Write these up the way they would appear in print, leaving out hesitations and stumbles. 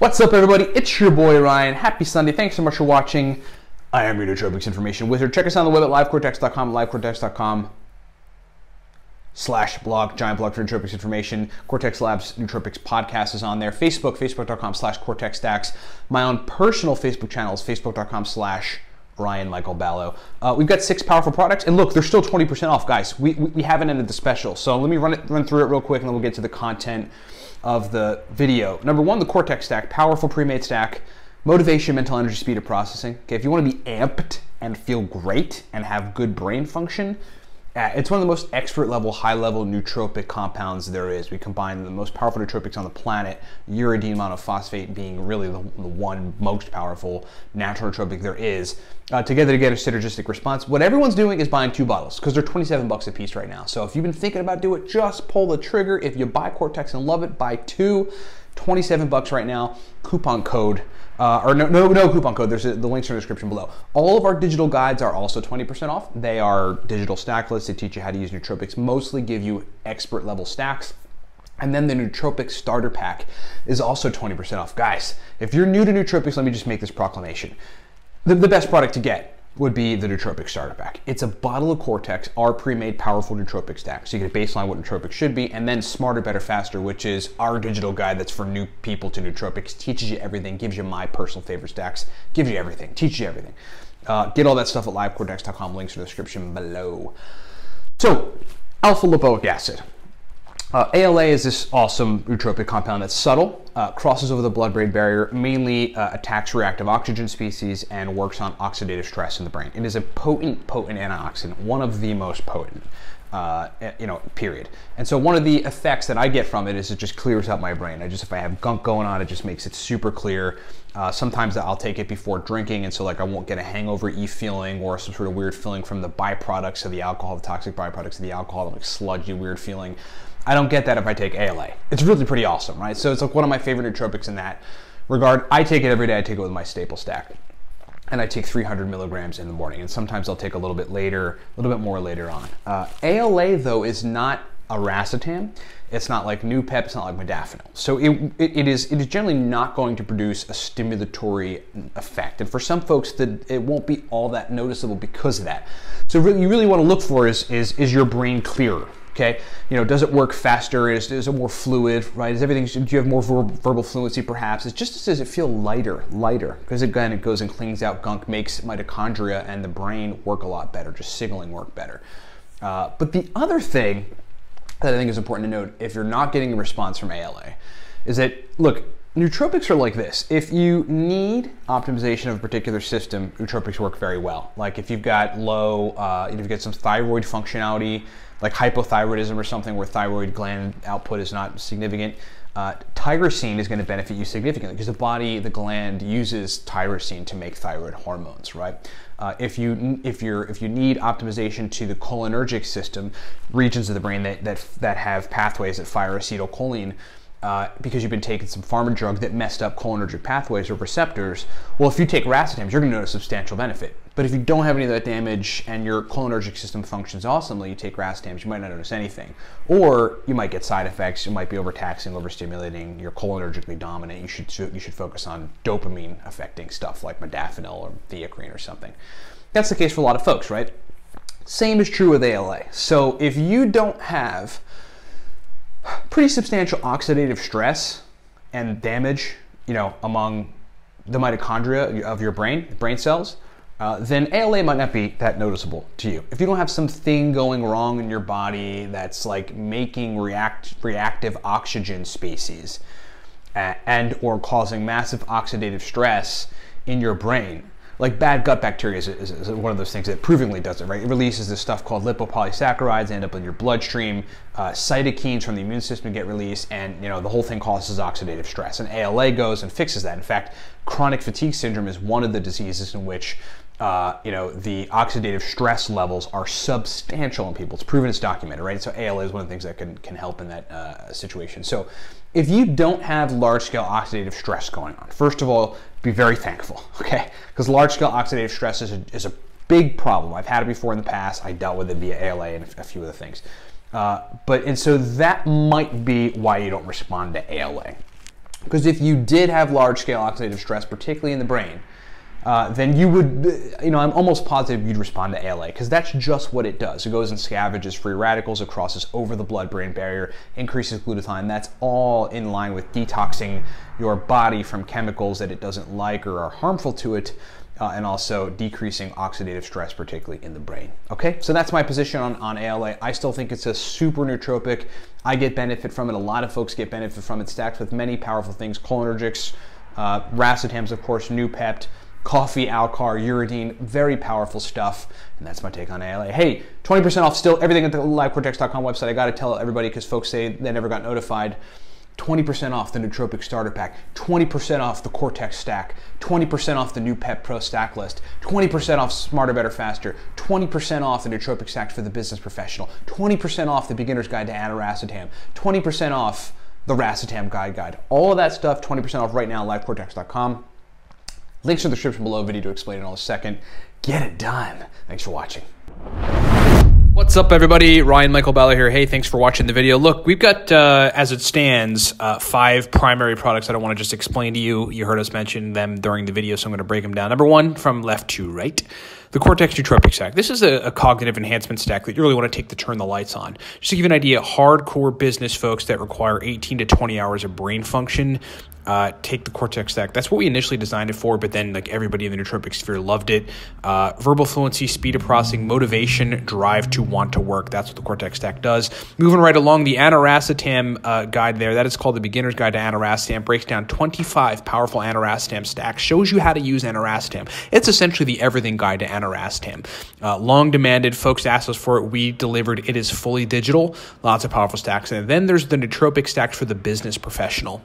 What's up, everybody? It's your boy Ryan. Happy Sunday. Thanks so much for watching. I am your Nootropics Information Wizard. Check us out on the web at livecortex.com, livecortex.com/blog, giant blog for Nootropics Information. Cortex Labs Nootropics podcast is on there. Facebook.com/cortexstacks. My own personal Facebook channel is facebook.com/Ryan Michael Ballo. We've got 6 powerful products, and look, they're still 20% off, guys. We haven't ended the special, so let me run through it real quick, and then we'll get to the content of the video. Number 1, the Cortex stack, powerful pre-made stack, motivation, mental energy, speed of processing. Okay, if you want to be amped and feel great and have good brain function, it's one of the most expert level, high level nootropic compounds there is. We combine the most powerful nootropics on the planet, uridine monophosphate being really the one most powerful natural nootropic there is, together to get a synergistic response. What everyone's doing is buying 2 bottles because they're 27 bucks a piece right now. So if you've been thinking about doing it, just pull the trigger. If you buy Cortex and love it, buy 2, 27 bucks right now. Coupon code. No coupon code. There's the links in the description below. All of our digital guides are also 20% off. They are digital stack lists. They teach you how to use nootropics, mostly give you expert level stacks. And then the Nootropics starter pack is also 20% off. Guys, if you're new to nootropics, let me just make this proclamation. The best product to get would be the Nootropics starter pack. It's a bottle of Cortex, our pre-made powerful nootropic stack. So you get a baseline what nootropics should be, and then Smarter, Better, Faster, which is our digital guide that's for new people to nootropics, teaches you everything, gives you my personal favorite stacks, gives you everything, teaches you everything. Get all that stuff at livecortex.com, links in the description below. So, alpha lipoic acid. ALA is this awesome nootropic compound that's subtle, crosses over the blood-brain barrier, mainly attacks reactive oxygen species, and works on oxidative stress in the brain. It is a potent antioxidant, one of the most potent, period. And so one of the effects that I get from it is it just clears out my brain. If I have gunk going on, it just makes it super clear. Sometimes I'll take it before drinking, and so like I won't get a hangover-y feeling or some sort of weird feeling from the byproducts of the alcohol, the toxic byproducts of the alcohol, like sludgy, weird feeling. I don't get that if I take ALA. It's really pretty awesome, right? So it's like one of my favorite nootropics in that regard. I take it every day. I take it with my staple stack. And I take 300 milligrams in the morning. And sometimes I'll take a little bit later, a little bit more later on. ALA, though, is not a racetam. It's not like Noopep. It's not like modafinil. So it is generally not going to produce a stimulatory effect. And for some folks, it won't be all that noticeable because of that. So what you really want to look for is your brain clearer? Okay, does it work faster? Is it more fluid, right? Is everything, do you have more verbal fluency perhaps? It's just, does it feel lighter? Because again, it goes and cleans out gunk, makes mitochondria and the brain work a lot better, just signaling work better. But the other thing that I think is important to note, if you're not getting a response from ALA, is that, look, nootropics are like this. If you need optimization of a particular system, nootropics work very well. Like if you've got low, if you've got some thyroid functionality, like hypothyroidism or something where thyroid gland output is not significant, tyrosine is going to benefit you significantly because the gland uses tyrosine to make thyroid hormones, right? If you need optimization to the cholinergic system, regions of the brain that have pathways that fire acetylcholine, because you've been taking some pharma drug that messed up cholinergic pathways or receptors, well, if you take racetams, you're going to notice substantial benefit. But if you don't have any of that damage and your cholinergic system functions awesomely, you take racetams, you might not notice anything. Or you might get side effects. You might be overtaxing, overstimulating. You're cholinergically dominant. You should focus on dopamine affecting stuff like modafinil or theacrine or something. That's the case for a lot of folks, right? Same is true with ALA. So if you don't have pretty substantial oxidative stress and damage, among the mitochondria of your brain cells, then ALA might not be that noticeable to you. If you don't have something going wrong in your body that's like making reactive oxygen species and or causing massive oxidative stress in your brain, like bad gut bacteria is one of those things that provingly does it, right? It releases this stuff called lipopolysaccharides, end up in your bloodstream, cytokines from the immune system get released, and the whole thing causes oxidative stress. And ALA goes and fixes that. In fact, chronic fatigue syndrome is one of the diseases in which the oxidative stress levels are substantial in people. It's proven, it's documented, right? So ALA is one of the things that can help in that situation. So if you don't have large-scale oxidative stress going on, first of all, be very thankful, okay? Because large-scale oxidative stress is a big problem. I've had it before in the past. I dealt with it via ALA and a few other things. And so that might be why you don't respond to ALA. Because if you did have large-scale oxidative stress, particularly in the brain, then you would, I'm almost positive you'd respond to ALA, because that's just what it does. It goes and scavenges free radicals, it crosses over the blood-brain barrier, increases glutathione. That's all in line with detoxing your body from chemicals that it doesn't like or are harmful to it, and also decreasing oxidative stress, particularly in the brain. Okay, so that's my position on ALA. I still think it's a super nootropic. I get benefit from it. A lot of folks get benefit from it. Stacked with many powerful things: cholinergics, racetams, of course, Noopept, coffee, Alcar, uridine, very powerful stuff. And that's my take on ALA. Hey, 20% off still everything at the livecortex.com website. I got to tell everybody because folks say they never got notified. 20% off the Nootropic Starter Pack, 20% off the Cortex Stack, 20% off the Noopept Pro Stack List, 20% off Smarter, Better, Faster, 20% off the Nootropic Stacks for the business professional, 20% off the Beginner's Guide to Aniracetam, 20% off the Racetam Guide. All of that stuff, 20% off right now at livecortex.com. Links in the description below, video to explain it in a second. Get it done. Thanks for watching. What's up, everybody? Ryan Michael Balla here. Hey, thanks for watching the video. Look, we've got, as it stands, 5 primary products that I want to just explain to you. You heard us mention them during the video, so I'm going to break them down. Number 1, from left to right, the Cortex Nootropic Stack. This is a cognitive enhancement stack that you really want to take to turn the lights on. Just to give you an idea, hardcore business folks that require 18 to 20 hours of brain function, take the Cortex Stack. That's what we initially designed it for, but then like everybody in the nootropic sphere loved it. Verbal fluency, speed of processing, motivation, drive to want to work. That's what the Cortex Stack does. Moving right along, the Aniracetam guide there, that is called the Beginner's Guide to Aniracetam, breaks down 25 powerful Aniracetam stacks, shows you how to use Aniracetam. It's essentially the everything guide to Aniracetam. Long demanded, folks asked us for it, we delivered. It is fully digital, lots of powerful stacks. And then there's the Nootropic Stacks for the business professional.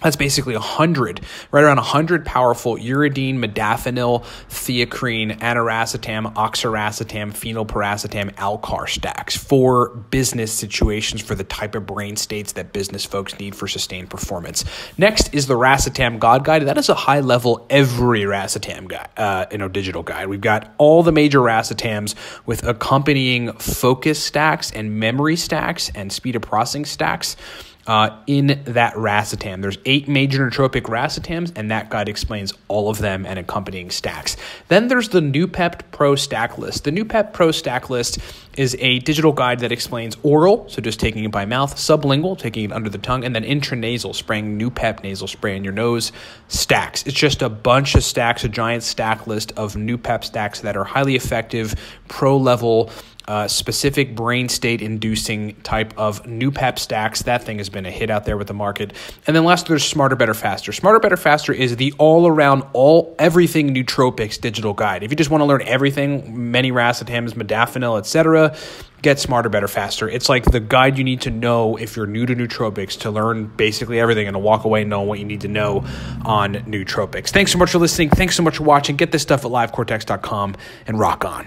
That's basically 100, right around 100 powerful uridine, modafinil, theacrine, aniracetam, oxiracetam, phenylpiracetam, Alcar stacks for business situations, for the type of brain states that business folks need for sustained performance. Next is the Racetam God Guide. That is a high-level every Racetam guide, digital guide. We've got all the major Racetams with accompanying focus stacks and memory stacks and speed of processing stacks. In that Racetam. There's 8 major nootropic Racetams, and that guide explains all of them and accompanying stacks. Then there's the Noopept Pro Stack List. The Noopept Pro Stack List is a digital guide that explains oral, so just taking it by mouth, sublingual, taking it under the tongue, and then intranasal, spraying Noopept nasal spray in your nose, stacks. It's just a bunch of stacks, a giant stack list of Noopept stacks that are highly effective, pro-level, specific brain state inducing type of Noopept stacks. That thing has been a hit out there with the market. And then last, there's Smarter, Better, Faster. Smarter, Better, Faster is the all-around, everything nootropics digital guide. If you just want to learn everything, many racetams, modafinil, etc., get Smarter, Better, Faster. It's like the guide you need to know if you're new to nootropics, to learn basically everything and to walk away knowing what you need to know on nootropics. Thanks so much for listening. Thanks so much for watching. Get this stuff at livecortex.com and rock on.